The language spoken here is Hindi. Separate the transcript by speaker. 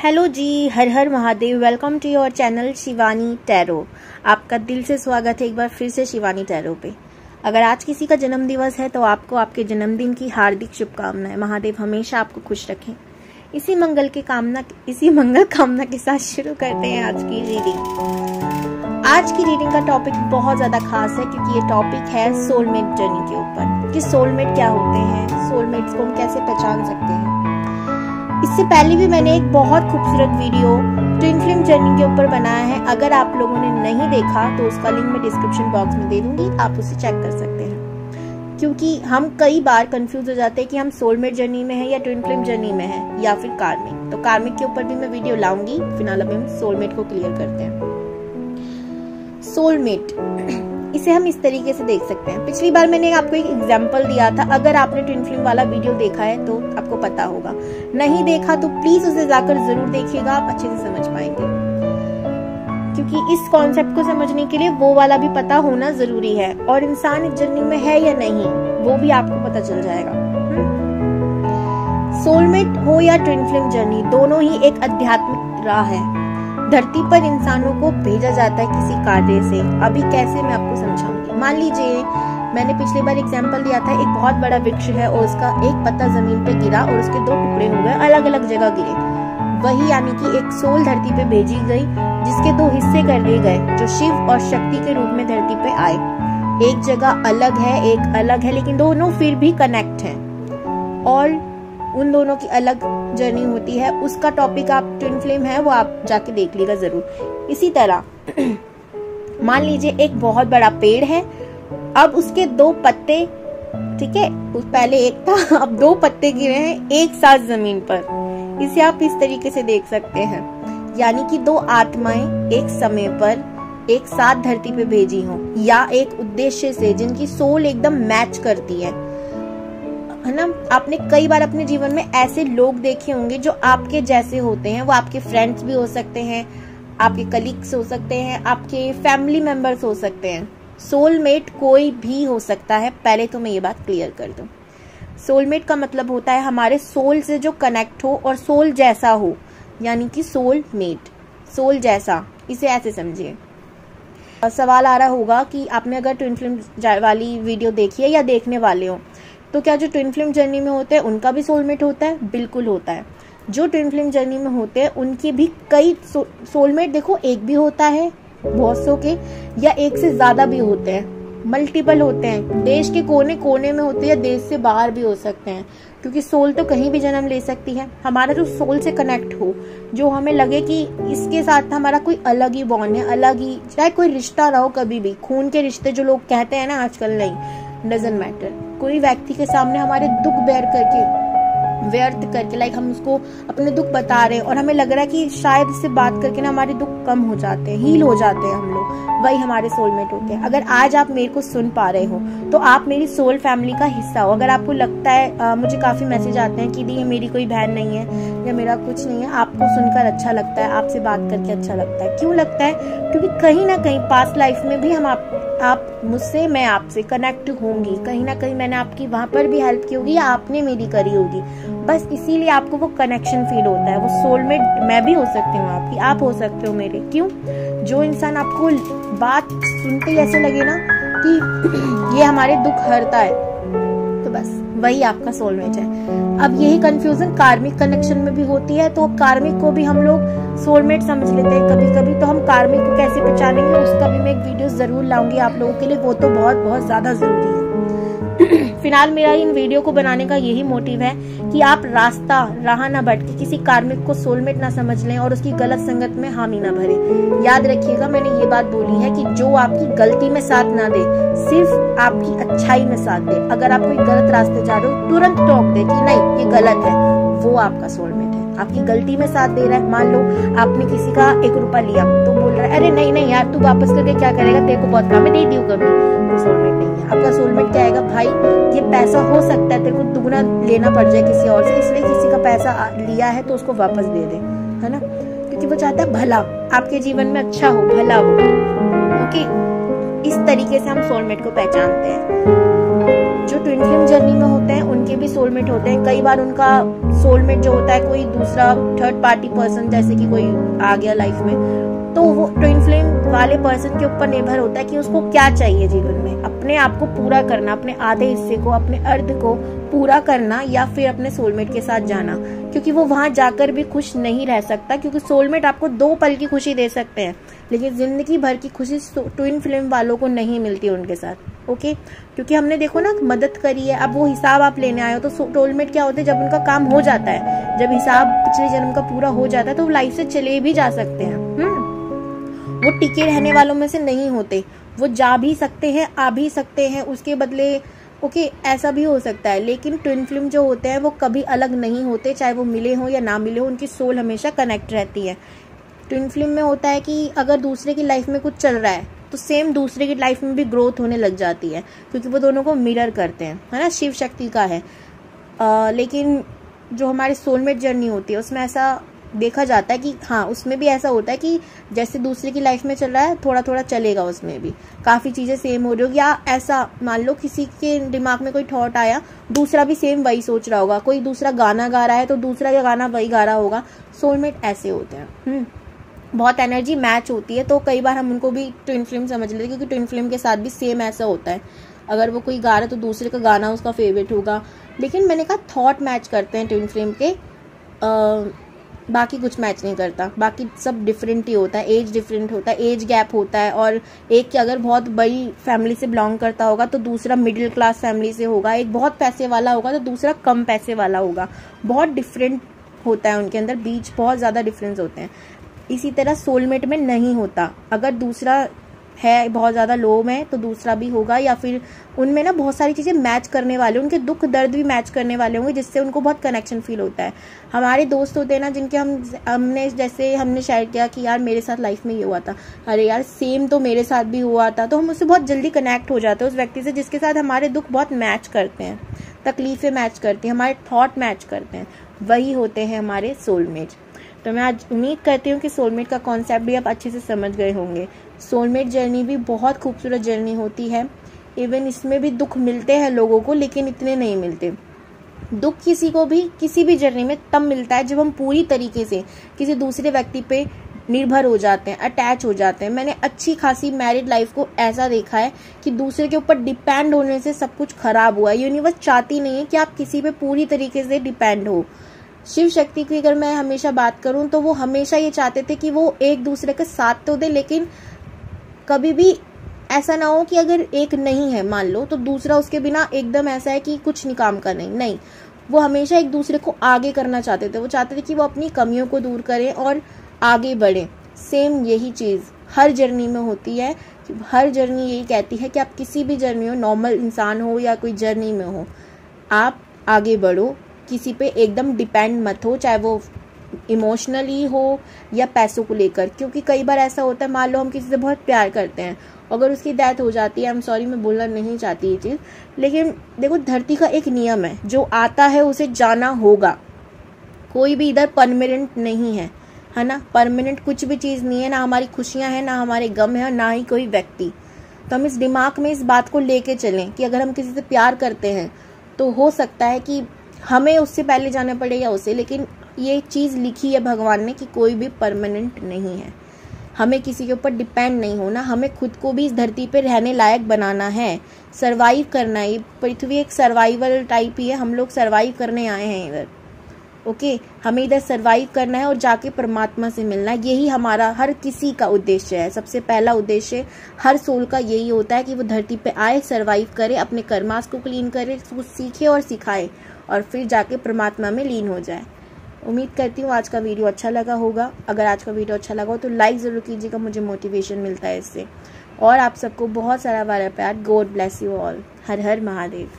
Speaker 1: हेलो जी, Har Har Mahadev. Welcome to your channel Shivani tarot. आपका दिल से स्वागत है एक बार फिर से शिवानी टैरो पे। अगर आज किसी का जन्म दिवस है तो आपको आपके जन्मदिन की हार्दिक शुभकामनाएं। महादेव हमेशा आपको खुश रखें। इसी मंगल कामना के साथ शुरू करते हैं आज की रीडिंग। आज की रीडिंग का टॉपिक बहुत ज्यादा खास है क्योंकि ये टॉपिक है सोलमेट जर्नी के ऊपर कि सोलमेट क्या होते हैं, सोलमेट्स को हम कैसे पहचान सकते हैं। इससे पहले भी मैंने एक बहुत खूबसूरत वीडियो ट्विन फ्लेम जर्नी के ऊपर बनाया है। अगर आप लोगों ने नहीं देखा तो उसका लिंक मैं डिस्क्रिप्शन बॉक्स में दे दूंगी, आप उसे चेक कर सकते हैं। क्योंकि हम कई बार कंफ्यूज हो जाते हैं कि हम सोलमेट जर्नी में है या ट्विन फ्लेम जर्नी में है या फिर कार्मिक। तो कार्मिक के ऊपर भी मैं वीडियो लाऊंगी। फिलहाल अभी हम सोलमेट को क्लियर करते हैं। सोलमेट, इसे हम इस तरीके से देख सकते हैं। पिछली बार मैंने आपको एक एग्जांपल दिया था। अगर आपने ट्विन फ्लेम वाला वीडियो देखा है तो आपको पता होगा, नहीं देखा तो प्लीज उसे जाकर जरूर देखिएगा, आप अच्छे से समझ पाएंगे। क्योंकि इस कॉन्सेप्ट को समझने के लिए वो वाला भी पता होना जरूरी है और इंसान इस जर्नी में है या नहीं वो भी आपको पता चल जाएगा। सोलमेट हो या ट्विन फ्लेम जर्नी, दोनों ही एक आध्यात्मिक राह है। धरती पर इंसानों को भेजा जाता है किसी कार्य से। अभी कैसे मैं आपको समझाऊंगी। मान लीजिए मैंने पिछली बार एग्जांपल दिया था, एक बहुत बड़ा वृक्ष है और उसका एक पत्ता जमीन पे गिरा और उसके दो टुकड़े हो गए, अलग अलग जगह गिरे। वही यानी कि एक सोल धरती पे भेजी गई जिसके दो हिस्से कर दिए गए जो शिव और शक्ति के रूप में धरती पे आए। एक जगह अलग है, एक अलग है, लेकिन दोनों फिर भी कनेक्ट हैं और उन दोनों की अलग जर्नी होती है। उसका टॉपिक आप ट्विन फ्लेम है वो आप जाके देख लीजिएगा जरूर। इसी तरह मान लीजिए एक बहुत बड़ा पेड़ है, अब उसके दो पत्ते, ठीक है, पहले एक था, अब दो पत्ते गिरे हैं एक साथ जमीन पर। इसे आप इस तरीके से देख सकते हैं, यानी कि दो आत्माएं एक समय पर एक साथ धरती पे भेजी हों या एक उद्देश्य से जिनकी सोल एकदम मैच करती है ना। आपने कई बार अपने जीवन में ऐसे लोग देखे होंगे जो आपके जैसे होते हैं। वो आपके फ्रेंड्स भी हो सकते हैं, आपके कलीग्स हो सकते हैं, आपके फैमिली मेंबर्स हो सकते हैं। सोलमेट कोई भी हो सकता है। पहले तो मैं ये बात क्लियर कर दूं। सोलमेट का मतलब होता है हमारे सोल से जो कनेक्ट हो और सोल जैसा हो, यानी कि सोलमेट, सोल जैसा। इसे ऐसे समझिए। सवाल आ रहा होगा कि आपने अगर ट्विन फ्लेम वाली वीडियो देखी है या देखने वाले हो तो क्या जो ट्विन फ्लेम जर्नी में होते हैं उनका भी सोलमेट होता है? बिल्कुल होता है। जो ट्विन फ्लेम जर्नी में होते हैं उनकी भी कई सोलमेट, देखो, एक भी होता है, बहुत सौ के, या एक से ज्यादा भी होते हैं, मल्टीपल होते हैं। देश के कोने कोने में होते हैं, देश से बाहर भी हो सकते हैं, क्योंकि सोल तो कहीं भी जन्म ले सकती है। हमारा जो सोल से कनेक्ट हो, जो हमें लगे कि इसके साथ हमारा कोई अलग ही बॉन्ड है, अलग ही, चाहे कोई रिश्ता रहो, कभी भी खून के रिश्ते जो लोग कहते हैं ना आजकल, नहीं, डजंट मैटर। कोई व्यक्ति के सामने हमारे दुख व्यर्थ करके लाइक हम उसको अपने दुख बता रहे हैं और हमें लग रहा है कि शायद इससे बात करके ना हमारे दुख कम हो जाते हैं, हील हो जाते हैं हम लोग, वही हमारे सोलमेट होते हैं। अगर आज आप मेरे को सुन पा रहे हो तो आप मेरी सोल फैमिली का हिस्सा हो। अगर आपको लगता है, मुझे काफी मैसेज आते हैं कि दी मेरी कोई बहन नहीं है या मेरा कुछ नहीं है, आपको सुनकर अच्छा लगता है, आपसे बात करके अच्छा लगता है। क्यों लगता है? क्योंकि कहीं ना कहीं पास्ट लाइफ में भी हम आप मुझसे, मैं आपसे कनेक्ट होंगी, कहीं ना कहीं मैंने आपकी वहां पर भी हेल्प की होगी या आपने मेरी करी होगी। बस इसीलिए आपको वो कनेक्शन फील होता है। वो सोलमेट मैं भी हो सकती हूँ आपकी, आप हो सकते हो मेरे। क्यों? जो इंसान आपको बात सुनते ही ऐसे लगे ना कि ये हमारे दुख हरता है, तो बस वही आपका सोलमेट है। अब यही कंफ्यूजन कार्मिक कनेक्शन में भी होती है, तो कार्मिक को भी हम लोग सोलमेट समझ लेते हैं कभी कभी। तो हम कार्मिक को कैसे पहचानेंगे उसका भी मैं एक वीडियो जरूर लाऊंगी आप लोगों के लिए, वो तो बहुत बहुत ज्यादा जरूरी है। फिलहाल मेरा इन वीडियो को बनाने का यही मोटिव है कि आप राह ना भटके, किसी कार्मिक को सोलमेट ना समझ लें और उसकी गलत संगत में हामी ना भरे। याद रखिएगा, मैंने ये बात बोली है कि जो आपकी गलती में साथ ना दे, सिर्फ आपकी अच्छाई में साथ दे। अगर आप कोई गलत रास्ते जा रहे हो, तुरंत टोक दे कि नहीं ये गलत है, वो आपका सोलमेट है। आपकी गलती में साथ दे रहा है। मान लो आपने किसी का 1 रुपया लिया तो बोल रहा है अरे नहीं नहीं यार, तू वापस करके क्या करेगा, तेरे को बहुत काम है, दे दियो कभी। तो सोलमेट नहीं है। आपका सोलमेट क्या आएगा? भाई ये पैसा हो सकता है तेरे को दुगना लेना पड़ जाए किसी और से, इसलिए किसी का पैसा लिया है तो उसको वापस दे दे, है ना, क्योंकि वो चाहता है भला, आपके जीवन में अच्छा हो, भला हो। ओके, इस तरीके से हम सोलमेट को पहचानते हैं। जो ट्विन फ्लेम जर्नी में होते हैं उनके भी सोलमेट होते हैं। कई बार उनका सोलमेट जो होता है कोई दूसरा थर्ड पार्टी पर्सन, जैसे कि कोई आ गया लाइफ में, तो वो ट्विन फ्लेम वाले पर्सन के ऊपर निर्भर होता है कि उसको क्या चाहिए जीवन में, अपने आप को पूरा करना, अपने आधे हिस्से को, अपने अर्ध को पूरा करना, या फिर अपने सोलमेट के साथ जाना, क्योंकि वो वहां जाकर भी खुश नहीं रह सकता, क्योंकि सोलमेट आपको 2 पल की खुशी दे सकते हैं, लेकिन जिंदगी भर की खुशी ट्विन फ्लेम वालों को नहीं मिलती उनके साथ। ओके, क्योंकि हमने देखो ना मदद करी है, अब वो हिसाब आप लेने आए हो, तो सोलमेट क्या होते हैं, जब उनका काम हो जाता है, जब हिसाब पिछले जन्म का पूरा हो जाता है, तो वो लाइफ से चले भी जा सकते हैं। वो टिके रहने वालों में से नहीं होते, वो जा भी सकते हैं, आ भी सकते हैं उसके बदले। ओके, ऐसा भी हो सकता है, लेकिन ट्विन फ्लेम जो होते हैं वो कभी अलग नहीं होते, चाहे वो मिले हो या ना मिले हो, उनकी सोल हमेशा कनेक्ट रहती है। ट्विन फ्लेम में होता है कि अगर दूसरे की लाइफ में कुछ चल रहा है तो सेम दूसरे की लाइफ में भी ग्रोथ होने लग जाती है, क्योंकि वो दोनों को मिरर करते हैं, है ना, शिव शक्ति का है। लेकिन जो हमारी सोलमेट जर्नी होती है उसमें ऐसा देखा जाता है कि हाँ, उसमें भी ऐसा होता है कि जैसे दूसरे की लाइफ में चल रहा है थोड़ा थोड़ा चलेगा, उसमें भी काफ़ी चीज़ें सेम हो रही होगी, या ऐसा मान लो किसी के दिमाग में कोई थॉट आया, दूसरा भी सेम वही सोच रहा होगा, कोई दूसरा गाना गा रहा है तो दूसरा का गाना वही गा रहा होगा। सोलमेट ऐसे होते हैं। बहुत एनर्जी मैच होती है, तो कई बार हम उनको भी ट्विन फ्लेम समझ लेते हैं, क्योंकि ट्विन फ्लेम के साथ भी सेम ऐसा होता है, अगर वो कोई गा रहा है तो दूसरे का गाना उसका फेवरेट होगा। लेकिन मैंने कहा थॉट मैच करते हैं ट्विन फ्लेम के, बाकी कुछ मैच नहीं करता, बाकी सब डिफरेंट ही होता है, एज डिफरेंट होता है, एज गैप होता है, और एक अगर बहुत बड़ी फैमिली से बिलोंग करता होगा तो दूसरा मिडिल क्लास फैमिली से होगा, एक बहुत पैसे वाला होगा तो दूसरा कम पैसे वाला होगा, बहुत डिफरेंट होता है उनके अंदर, बीच बहुत ज़्यादा डिफरेंस होते हैं। इसी तरह सोलमेट में नहीं होता, अगर दूसरा है बहुत ज़्यादा लो में तो दूसरा भी होगा, या फिर उनमें ना बहुत सारी चीज़ें मैच करने वाले, उनके दुख दर्द भी मैच करने वाले होंगे, जिससे उनको बहुत कनेक्शन फील होता है। हमारे दोस्त होते हैं ना जिनके हमने शेयर किया कि यार मेरे साथ लाइफ में ये हुआ था, अरे यार सेम तो मेरे साथ भी हुआ था, तो हम उससे बहुत जल्दी कनेक्ट हो जाते हैं उस व्यक्ति से जिसके साथ हमारे दुख बहुत मैच करते हैं, तकलीफें मैच करती हैं, हमारे थॉट मैच करते हैं, वही होते हैं हमारे सोलमेट। तो मैं आज उम्मीद करती हूँ कि सोलमेट का कॉन्सेप्ट भी आप अच्छे से समझ गए होंगे। सोलमेट जर्नी भी बहुत खूबसूरत जर्नी होती है, इवन इसमें भी दुख मिलते हैं लोगों को, लेकिन इतने नहीं मिलते। दुख किसी को भी किसी भी जर्नी में तब मिलता है जब हम पूरी तरीके से किसी दूसरे व्यक्ति पे निर्भर हो जाते हैं, अटैच हो जाते हैं। मैंने अच्छी खासी मैरिड लाइफ को ऐसा देखा है कि दूसरे के ऊपर डिपेंड होने से सब कुछ खराब हुआ है। यूनिवर्स चाहती नहीं है कि आप किसी पे पूरी तरीके से डिपेंड हो। शिव शक्ति की अगर मैं हमेशा बात करूं तो वो हमेशा ये चाहते थे कि वो एक दूसरे के साथ तो दे, लेकिन कभी भी ऐसा ना हो कि अगर एक नहीं है मान लो तो दूसरा उसके बिना एकदम ऐसा है कि कुछ नहीं काम का नहीं, वो हमेशा एक दूसरे को आगे करना चाहते थे। वो चाहते थे कि वो अपनी कमियों को दूर करें और आगे बढ़े। सेम यही चीज़ हर जर्नी में होती है। हर जर्नी यही कहती है कि आप किसी भी जर्नी हो, नॉर्मल इंसान हो या कोई जर्नी में हो, आप आगे बढ़ो, किसी पे एकदम डिपेंड मत हो, चाहे वो इमोशनली हो या पैसों को लेकर। क्योंकि कई बार ऐसा होता है, मान लो हम किसी से बहुत प्यार करते हैं, अगर उसकी डेथ हो जाती है, आई एम सॉरी मैं बोलना नहीं चाहती ये चीज़, लेकिन देखो धरती का एक नियम है, जो आता है उसे जाना होगा। कोई भी इधर परमानेंट नहीं है ना, परमानेंट कुछ भी चीज़ नहीं है, ना हमारी खुशियाँ हैं, ना हमारे गम है, ना ही कोई व्यक्ति। तो हम इस दिमाग में इस बात को लेके चलें कि अगर हम किसी से प्यार करते हैं तो हो सकता है कि हमें उससे पहले जाना पड़े या उसे, लेकिन ये चीज़ लिखी है भगवान ने कि कोई भी परमानेंट नहीं है। हमें किसी के ऊपर डिपेंड नहीं होना, हमें खुद को भी इस धरती पे रहने लायक बनाना है, सरवाइव करना है। पृथ्वी एक सर्वाइवल टाइप ही है, हम लोग सरवाइव करने आए हैं इधर। ओके, हमें इधर सरवाइव करना है और जाके परमात्मा से मिलना है। यही हमारा हर किसी का उद्देश्य है। सबसे पहला उद्देश्य हर सोल का यही होता है कि वो धरती पे आए, सरवाइव करे, अपने कर्मास को क्लीन करे, कुछ सीखे और सिखाए और फिर जाके परमात्मा में लीन हो जाए। उम्मीद करती हूँ आज का वीडियो अच्छा लगा होगा। अगर आज का वीडियो अच्छा लगा हो तो लाइक ज़रूर कीजिएगा, मुझे मोटिवेशन मिलता है इससे। और आप सबको बहुत सारा प्यार। God bless you all. Her Har Mahadev.